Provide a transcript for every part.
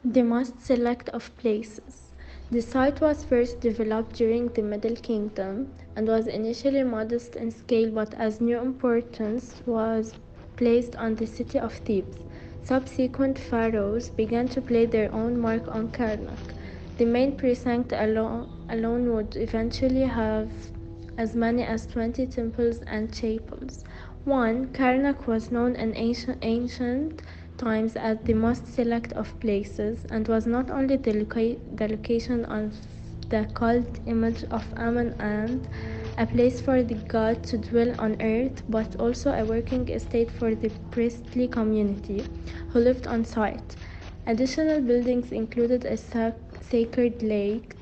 The most select of places. The site was first developed during the Middle Kingdom and was initially modest in scale, but as new importance was placed on the city of Thebes, subsequent pharaohs began to place their own mark on Karnak. The main precinct alone would eventually have as many as 20 temples and chapels. 1. Karnak was known in ancient times as the most select of places, and was not only the location of the cult image of Amun and a place for the god to dwell on earth, but also a working estate for the priestly community who lived on site. Additional buildings included a sacred lake,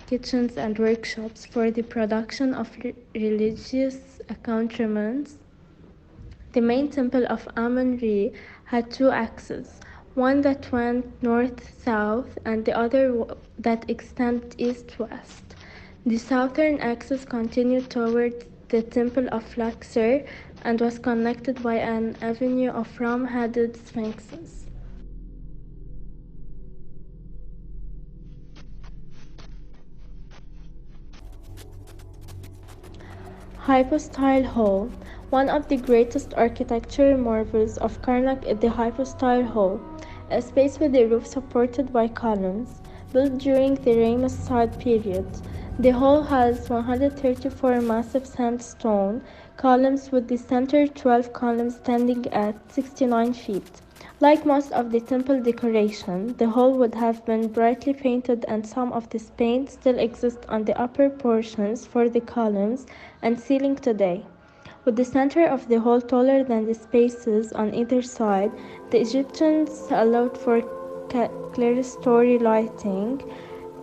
kitchens and workshops for the production of religious accoutrements. The main temple of AmunRa had two axes, one that went north-south and the other that extended east-west. The southern axis continued toward the temple of Luxor and was connected by an avenue of ram-headed sphinxes. Hypostyle Hall. One of the greatest architectural marvels of Karnak is the Hypostyle Hall, a space with a roof supported by columns, built during the Ramesside period. The hall has 134 massive sandstone columns, with the center 12 columns standing at 69 feet. Like most of the temple decoration, the hall would have been brightly painted, and some of this paint still exists on the upper portions for the columns and ceiling today. With the center of the hall taller than the spaces on either side, the Egyptians allowed for clerestory lighting.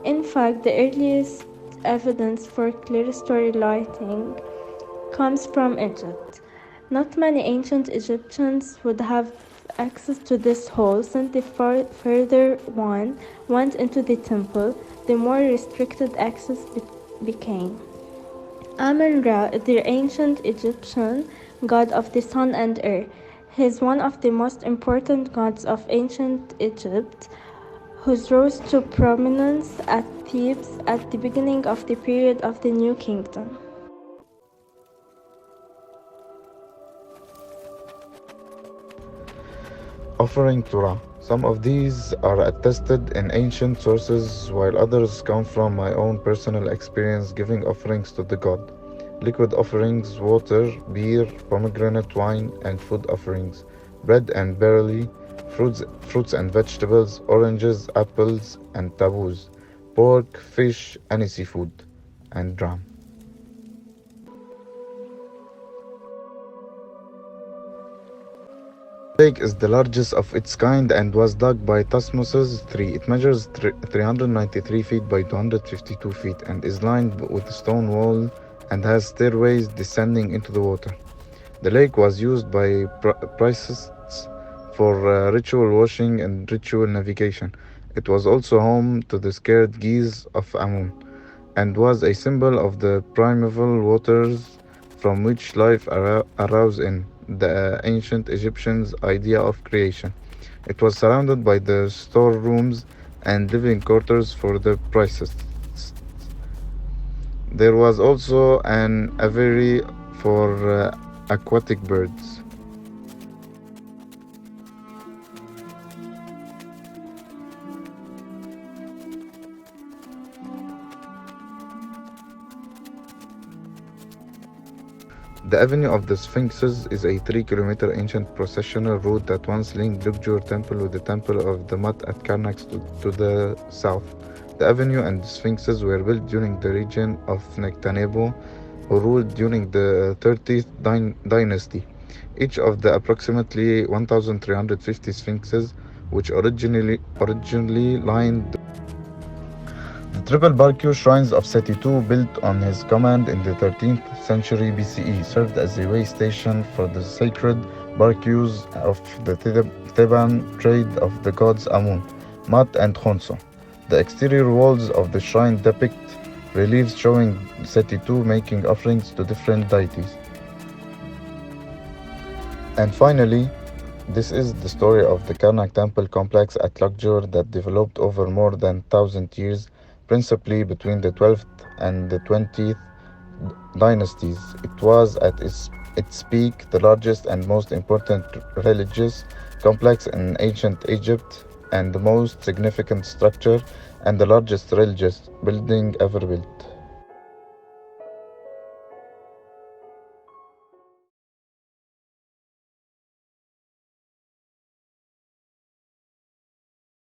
In fact, the earliest evidence for clerestory lighting comes from Egypt. Not many ancient Egyptians would have access to this hall, since the further one went into the temple, the more restricted access became. Amun-Ra is the ancient Egyptian god of the sun and air. He is one of the most important gods of ancient Egypt, who rose to prominence at Thebes at the beginning of the period of the New Kingdom. Offering to Ra. Some of these are attested in ancient sources, while others come from my own personal experience giving offerings to the god. Liquid offerings, water, beer, pomegranate wine, and food offerings, bread and barley, fruits and vegetables, oranges, apples, and taboos, pork, fish, any seafood, and ram. The lake is the largest of its kind and was dug by Thutmose III. It measures 393 feet by 252 feet and is lined with a stone wall and has stairways descending into the water. The lake was used by priests for ritual washing and ritual navigation. It was also home to the sacred geese of Amun and was a symbol of the primeval waters from which life arose in the ancient Egyptians' idea of creation. It was surrounded by the storerooms and living quarters for the priests. There was also an aviary for aquatic birds. The Avenue of the Sphinxes is a 3-kilometer ancient processional route that once linked Luxor Temple with the Temple of the Mut at Karnak to the south. The avenue and the Sphinxes were built during the region of Nectanebo, who ruled during the 30th dynasty. Each of the approximately 1,350 Sphinxes, which originally lined the triple Barkio shrines of Seti II, built on his command in the 13th century BCE, served as a way station for the sacred Barkios of the Theban trade of the gods Amun, Mat, and Khonso. The exterior walls of the shrine depict reliefs showing Seti II making offerings to different deities. And finally, This is the story of the Karnak temple complex at Luxor that developed over more than 1,000 years, principally between the 12th and the 20th dynasties. It was at its peak the largest and most important religious complex in ancient Egypt and the most significant structure and the largest religious building ever built.